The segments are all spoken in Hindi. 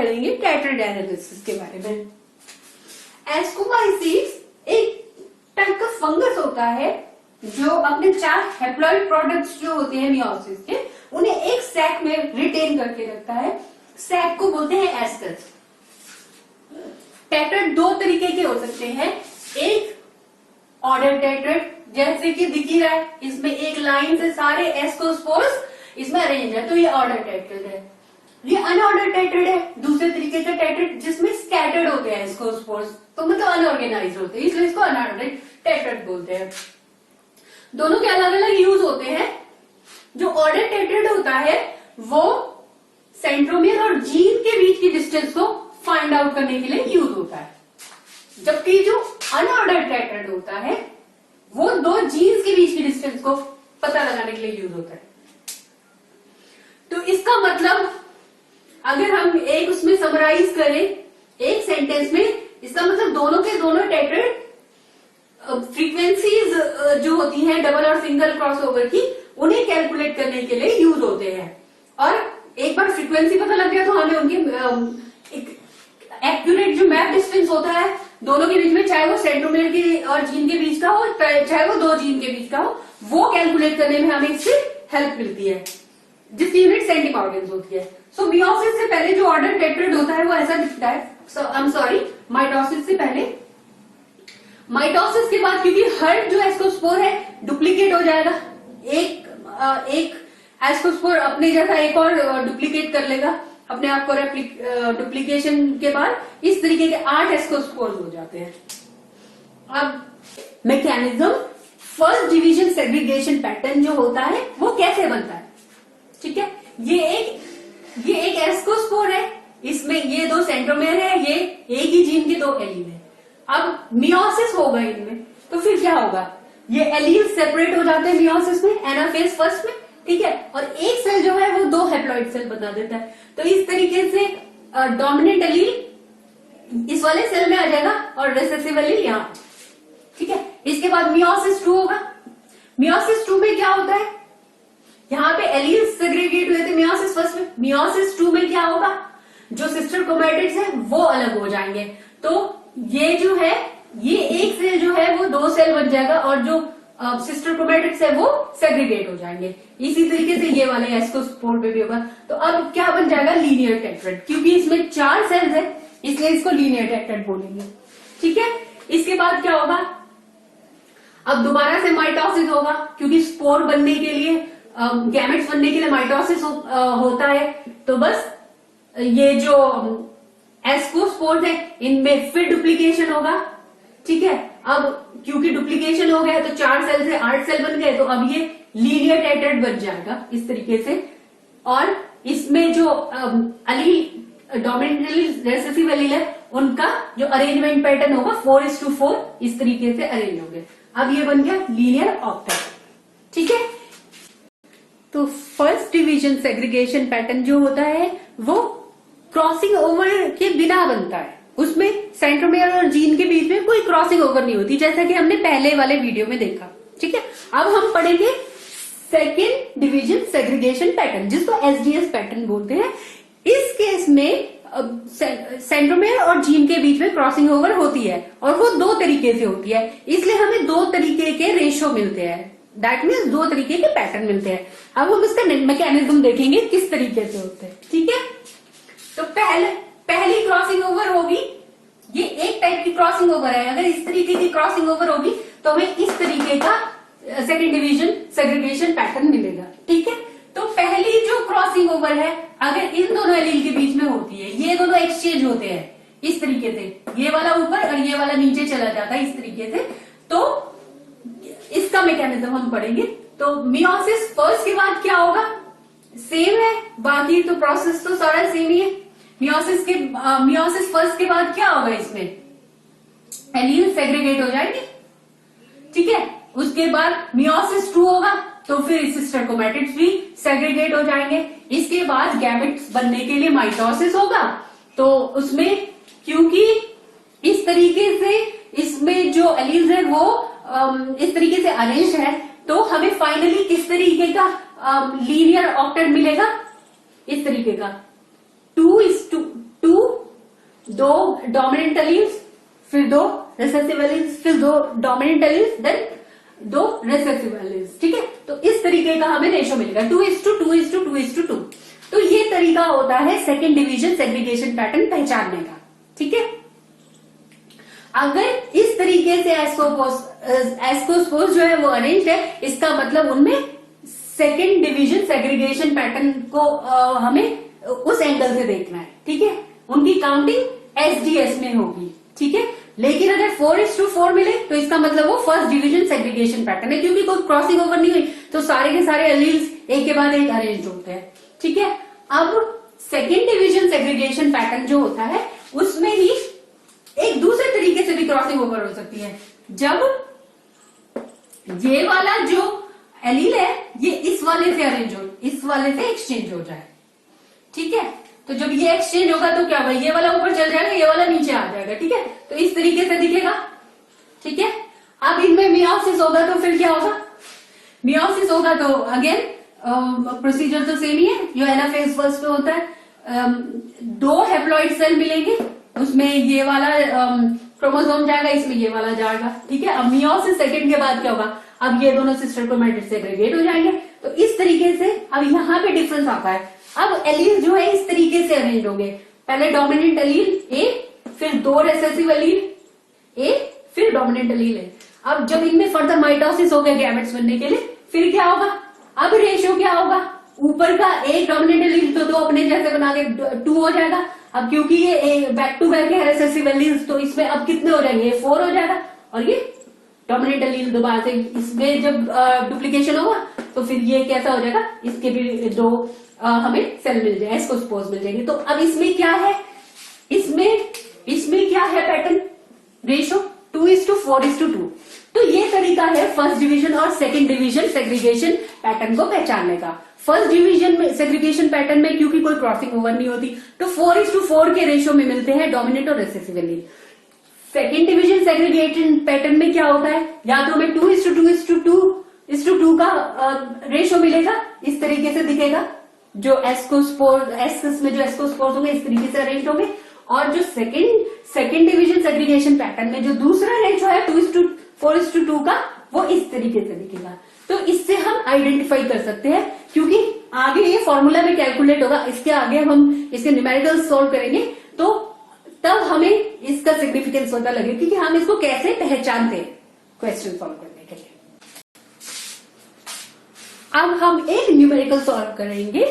पढ़ेंगे टेट्राड एनालिसिस के बारे में। एस्कोमाइसीट्स एक टाइप का फंगस होता है जो अपने 4 हैप्लॉइड प्रोडक्ट्स जो होते हैं मियोसिस के, उन्हें एक सैक में रिटेन करके रखता है। सैक को बोलते हैं एस्कस। टेट्राड 2 तरीके के हो सकते हैं। एक ऑर्डर टेट्राड, जैसे कि दिख ही रहा है, इसमें एक लाइन से सारे एस्कोस्पोर्स इसमें अरेंज है, तो ये ऑर्डर टेट्राड है। ये अनऑर्डर टेट्राड है, दूसरे तरीके का टेट्राड जिसमें स्कैटर्ड होते हैं एस्कोस्पोर्स, तो मतलब अनऑर्गेनाइज होते हैं, इसलिए इसको अनऑर्डर टेट्राड बोलते हैं। दोनों के अलग अलग यूज होते हैं। जो ऑर्डर टेट्राड होता है वो सेंट्रोमियर और जीन के बीच की डिस्टेंस को फाइंड आउट करने के लिए यूज होता है, जबकि जो अनऑर्डर टेट्राड होता है वो 2 जीन्स के बीच की डिस्टेंस को पता लगाने के लिए यूज होता है। तो इसका मतलब अगर हम एक उसमें समराइज करें एक सेंटेंस में, इसका मतलब दोनों के दोनों टेट्राड फ्रीक्वेंसीज जो होती हैं डबल और सिंगल क्रॉसओवर की, उन्हें कैलकुलेट करने के लिए यूज होते हैं। और एक बार फ्रीक्वेंसी पता लग गया तो हमें उनकी एक्यूरेट जो मैप डिस्टेंस होता है दोनों के बीच में, चाहे वो सेंट्रोमियर के और जीन के बीच का हो, चाहे वो 2 जीन के बीच का हो, वो कैलकुलेट करने में हमें इससे हेल्प मिलती है, जिसकी यूनिट सेंटीमॉर्गन्स होती है। सो मियोसिस से पहले जो ऑर्डर टेट्राड होता है वो ऐसा दिखता है। माइटोसिस से पहले। माइटोसिस के बाद क्योंकि हर जो एस्कोस्पोर है डुप्लीकेट हो जाएगा, एक एस्कोस्पोर अपने जैसा एक और डुप्लीकेट कर लेगा अपने आप को। डुप्लीकेशन के बाद इस तरीके के 8 एस्कोस्पोर्स हो जाते हैं। अब mechanism, first division segregation pattern जो होता है वो कैसे बनता है, ठीक है। ये एक एस्कोस्पोर है, इसमें ये 2 सेंट्रोमेयर है, ये एक ही जीन के 2 एलील है। अब मियोसिस होगा इनमें, तो फिर क्या होगा, ये एलील सेपरेट हो जाते हैं मियोसिस में, एनाफेज फर्स्ट में, ठीक है। और एक सेल जो है वो 2 हैप्लॉइड सेल बना देता है। तो इस तरीके से डोमिनेंट एलील इस वाले सेल में आ जाएगा और रिसेसिव एलील यहां, ठीक है। इसके बाद मियोसिस 2 होगा। मियोसिस 2 में क्या होता है, यहाँ पे एलील सेग्रीगेट हुए थे मियोसिस फर्स्ट में। मियोसिस 2 में क्या होगा, जो सिस्टर क्रोमैटिड्स है वो अलग हो जाएंगे। तो ये जो है, ये एक सेल जो है वो 2 सेल बन जाएगा और जो सिस्टर क्रोमैटिड्स है वो सेग्रीगेट हो जाएंगे। इसी तरीके से ये वाले एस्कोस्पोर पे भी होगा। तो अब क्या बन जाएगा, लीनियर टेट्राड, क्योंकि इसमें 4 सेल्स है इसलिए इसको लीनियर टेट्राड बोलेंगे, ठीक है। इसके बाद क्या होगा, अब दोबारा से माइटोसिस होगा, क्योंकि स्पोर बनने के लिए, गैमेट्स बनने के लिए माइटोसिस होता है। तो बस ये जो एस्कोस्पोर्स है इनमें फिर डुप्लीकेशन होगा, ठीक है। अब क्योंकि डुप्लीकेशन हो गया तो 4 सेल से 8 सेल बन गए, तो अब ये लीनियर टेट्राड बन जाएगा इस तरीके से। और इसमें जो allele, dominant allele, recessive allele है, उनका जो अरेंजमेंट पैटर्न होगा 4:4 इस तरीके से अरेंज हो गए। अब ये बन गया लीनियर ऑक्टेट, ठीक है। तो फर्स्ट डिवीजन सेग्रीगेशन पैटर्न जो होता है वो क्रॉसिंग ओवर के बिना बनता है। उसमें सेंट्रोमेयर और जीन के बीच में कोई क्रॉसिंग ओवर नहीं होती, जैसा कि हमने पहले वाले वीडियो में देखा, ठीक है। अब हम पढ़ेंगे सेकेंड डिवीजन सेग्रीगेशन पैटर्न, जिसको एसडीएस पैटर्न बोलते हैं। इस केस में सेंट्रोमेयर और जीन के बीच में क्रॉसिंग ओवर होती है और वो 2 तरीके से होती है, इसलिए हमें 2 तरीके के रेशो मिलते हैं। दैट मीन्स 2 तरीके के पैटर्न मिलते हैं। अब हम इसका मैकेनिज्म देखेंगे किस तरीके से होते हैं, ठीक है। तो पहली क्रॉसिंग ओवर होगी, ये एक टाइप की क्रॉसिंग ओवर है। अगर इस तरीके की क्रॉसिंग ओवर होगी तो हमें इस तरीके का सेकेंड डिवीजन सेग्रीगेशन पैटर्न मिलेगा, ठीक है। तो पहली जो क्रॉसिंग ओवर है, अगर इन दोनों एलील के बीच में होती है, ये दोनों एक्सचेंज होते हैं इस तरीके से, ये वाला ऊपर और ये वाला नीचे चला जाता है इस तरीके से, तो इसका मैकेनिज्म हम पढ़ेंगे। तो मियोसिस फर्स्ट के बाद क्या होगा, सेम है, बाकी तो प्रोसेस तो सारा सेम ही है। मियोसिस फर्स्ट के बाद क्या होगा, इसमें एलील सेग्रीगेट हो जाएंगे, ठीक है। उसके बाद मियोसिस 2 होगा, तो फिर सिस्टर क्रोमैटिड्स भी सेग्रीगेट हो जाएंगे। इसके बाद गैमेट्स बनने के लिए माइटोसिस होगा, तो उसमें क्योंकि इस तरीके से इसमें जो एलील्स है वो इस तरीके से अरेंज है, तो हमें फाइनली किस तरीके का लीनियर ऑक्टेट मिलेगा, इस तरीके का 2:2 दो डोमिनेंट एलील्स, फिर दो रिसेसिव एलील्स, फिर दो डोमिनेंट एलील्स, देन दो रिसेसिव एलील्स। ठीक है, तो इस तरीके का हमें रेशो मिलेगा 2:2:2:2। तो ये तरीका होता है सेकेंड डिवीजन सेग्रीगेशन पैटर्न पहचानने का। ठीक है, अगर इस तरीके से एस्कोस्पोर्स जो है वो अरेंज्ड है, इसका मतलब उनमें सेकेंड डिवीजन सेग्रीगेशन पैटर्न को हमें उस एंगल से देखना है। ठीक है, उनकी काउंटिंग एसडीएस में होगी। ठीक है, लेकिन अगर 4:4 मिले तो इसका मतलब वो फर्स्ट डिवीजन सेग्रीगेशन पैटर्न है, क्योंकि कोई क्रॉसिंग ओवर नहीं हुई तो सारे के सारे एलील्स एक के बाद एक अरेंज होते हैं। ठीक है, अब सेकेंड डिवीजन सेग्रीगेशन पैटर्न जो होता है उसमें ही एक दूसरे तरीके से भी क्रॉसिंग ओवर हो सकती है, जब ये वाला जो एलील है ये इस वाले से अरेंज हो, इस वाले से एक्सचेंज हो जाए। ठीक है, तो जब ये एक्सचेंज होगा तो क्या होगा, ये वाला ऊपर चल जाएगा, ये वाला नीचे आ जाएगा। ठीक है, तो इस तरीके से दिखेगा। ठीक है, अब इनमें मियोसिस होगा तो फिर क्या होगा, मियोसिस होगा तो अगेन प्रोसीजर तो सेम ही है, जो एनाफेज फर्स्ट पे होता है। दो हेप्लॉइड सेल मिलेंगे, उसमें ये वाला क्रोमोसोम जाएगा, इसमें ये वाला जाएगा। ठीक है, अब मियोसिस सेकंड के बाद क्या होगा, अब ये दोनों सिस्टर क्रोमैटिड सेग्रीगेट हो जाएंगे। तो इस तरीके से अब यहाँ पे डिफरेंस आता है। अब एलील जो है इस तरीके से अरेंज होंगे, पहले डोमिनेंट एलील ए, फिर दो रिसेसिव एलील ए, फिर डोमिनेंट एलील ए। अब जब इनमें फर्दर माइटोसिस हो गया गैमेट्स बनने के लिए, फिर क्या होगा, अब रेशियो क्या होगा, ऊपर का एक डोमिनेंट एलील तो दो अपने जैसे बना के 2 हो जाएगा। अब क्योंकि ये बैक टू बैक है रिसेसिव एलील्स, तो इसमें अब कितने हो जाएंगे, 4 हो जाएगा। और ये डोमिनेंट एलील दोबारा से इसमें जब डुप्लीकेशन होगा तो फिर ये कैसा हो जाएगा, इसके भी दो हमें सेल मिल जाए, एस्कोस्पोर्स मिल जाएंगे। तो अब इसमें क्या है, इसमें क्या है पैटर्न, रेशो 2:4:2। तो ये तरीका है फर्स्ट डिवीजन और सेकंड डिवीजन सेग्रीगेशन पैटर्न को पहचानने का। फर्स्ट डिवीजन में सेग्रीगेशन पैटर्न में क्योंकि कोई क्रॉसिंग ओवर नहीं होती, तो 4:4 के रेशो में मिलते हैं डोमिनेंट और recessive allele. Second division segregation pattern में क्या होता है, या तो हमें 2:2:2 का रेशो मिलेगा, इस तरीके से दिखेगा, जो एस्कोस्पोर्स में जो एस्कोस्पोर्स होंगे इस तरीके से अरेंज होंगे। और जो सेकेंड डिवीजन सेग्रीगेशन पैटर्न में जो दूसरा रेशो है 2:4:2 का, वो इस तरीके से दिखेगा। तो इससे हम आइडेंटिफाई कर सकते हैं, क्योंकि आगे ये फॉर्मूला में कैलकुलेट होगा, इसके आगे हम इसके न्यूमेरिकल सॉल्व करेंगे, तो तब हमें इसका सिग्निफिकेंस पता लगेगा कि हम इसको कैसे पहचानते हैं क्वेश्चन सॉल्व करने के लिए। अब हम एक न्यूमेरिकल सॉल्व करेंगे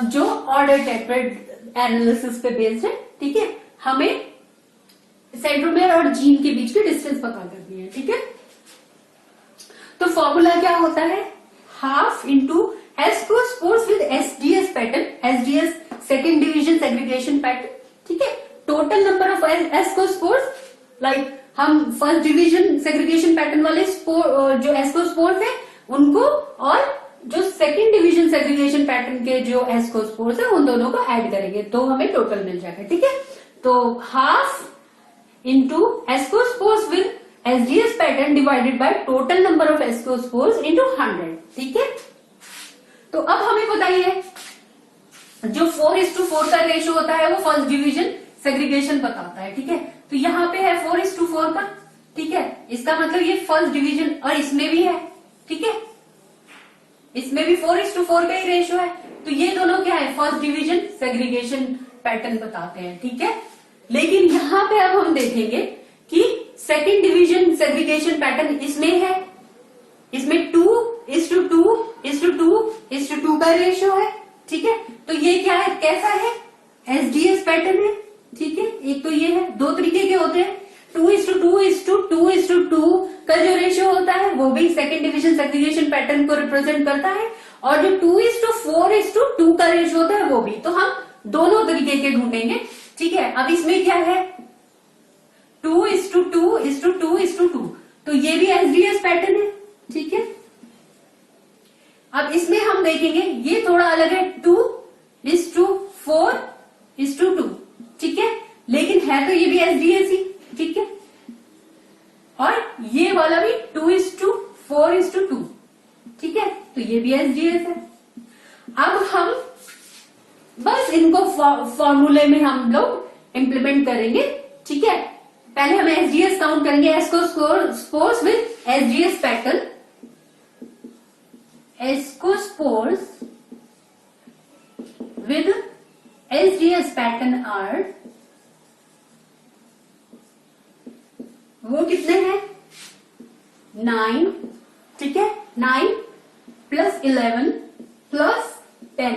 जो ऑर्डर टेट्राड एनालिसिस पे बेस्ड है। ठीक है, हमें सेंट्रोमेयर और जीन के बीच की डिस्टेंस पता करनी है। ठीक है, तो फॉर्मूला क्या होता है, half into ascospores with SDS pattern, SDS second division segregation pattern. ठीक है, total number of ascospores, like हम फर्स्ट डिवीजन सेग्रीगेशन पैटर्न वाले जो एस्कोस्पोर्स है उनको, और जो सेकेंड डिवीजन सेग्रीगेशन पैटर्न के जो एस्कोस्पोर्स है उन दोनों को ऐड करेंगे तो हमें टोटल मिल जाएगा। ठीक है, तो half into ascospores with SDS pattern divided by total number of ascospores into 100। ठीक है, तो अब हमें बताइए जो 4:4 का रेशो होता है वो फर्स्ट डिवीजन सेग्रीगेशन बताता है। ठीक है, तो यहाँ पे है 4:4 का। ठीक है, इसका मतलब ये फर्स्ट डिवीजन, और इसमें भी है। ठीक है, इसमें भी 4:4 का ही रेशो है, तो ये दोनों क्या है, फर्स्ट डिवीजन सेग्रीगेशन पैटर्न बताते हैं। ठीक है, लेकिन यहाँ पे अब हम देखेंगे कि सेकेंड डिवीजन सेग्रीगेशन पैटर्न इसमें है, इसमें 2:2:2:2 का रेशो है। ठीक है, तो ये क्या है, कैसा है, एसडीएस पैटर्न है। ठीक है, एक तो ये है, दो तरीके के होते हैं, 2:2:2:2 का जो रेशियो होता है वो भी सेकेंड डिवीजन सेग्रीगेशन पैटर्न को रिप्रेजेंट करता है, और जो 2:4:2 का रेशियो होता है वो भी। तो हम दोनों तरीके के ढूंढेंगे। ठीक है, अब इसमें क्या है, 2:2:2:2, तो ये भी एसडीएस पैटर्न है। ठीक है, अब इसमें हम देखेंगे ये थोड़ा अलग है, 2:4:2। ठीक है, लेकिन है तो ये भी एसडीएस ही। ठीक है, और ये वाला भी 2:4:2। ठीक है, तो ये भी एसडीएस है। अब हम बस इनको फॉर्मूले में हम लोग इंप्लीमेंट करेंगे, ठीक है। पहले हम एसजीएस काउंट करेंगे, ascospores with SGS pattern. Ascospores with SGS pattern are, वो कितने हैं 9, ठीक है। 9 प्लस 11 प्लस 10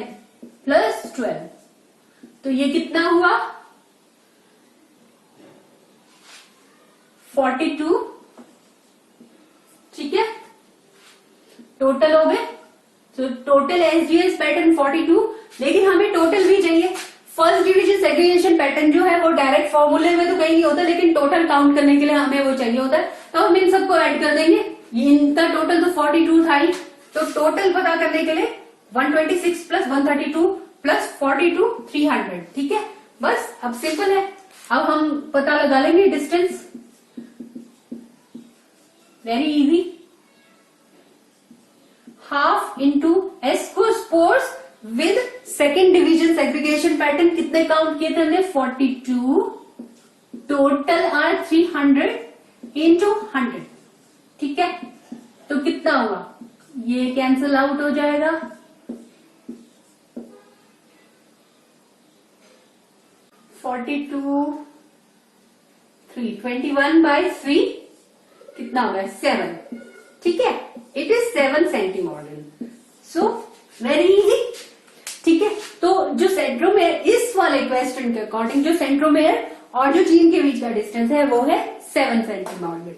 प्लस 12, तो ये कितना हुआ 42, ठीक है। टोटल हो गए, तो टोटल एसजीएस पैटर्न 42, लेकिन हमें टोटल भी चाहिए। फर्स्ट डिवीजन सेग्रीगेशन पैटर्न जो है वो डायरेक्ट फॉर्मूले में तो कहीं नहीं होता, लेकिन टोटल काउंट करने के लिए हमें वो चाहिए होता है, तो हम इन सबको ऐड कर देंगे। इनका टोटल तो 42 था ही, तो टोटल पता करने के लिए 126 प्लस 132 प्लस 42 300, ठीक है। बस अब सिंपल है, अब हम पता लगा लेंगे distance, very easy. Half into ascospores with second division segregation pattern, कितने काउंट किए थे हमने 42, टोटल आर 300 इंटू 100, ठीक है। तो कितना हुआ, ये कैंसिल आउट हो जाएगा, 42 3 21/3 कितना होगा 7, ठीक है। It is 7 centimetre, so very easy, ठीक है। तो जो सेंट्रोमेयर, इस वाले क्वेश्चन के अकॉर्डिंग जो सेंट्रोमेयर और जो जीन के बीच का डिस्टेंस है वो है 7 सेंटीमॉडल।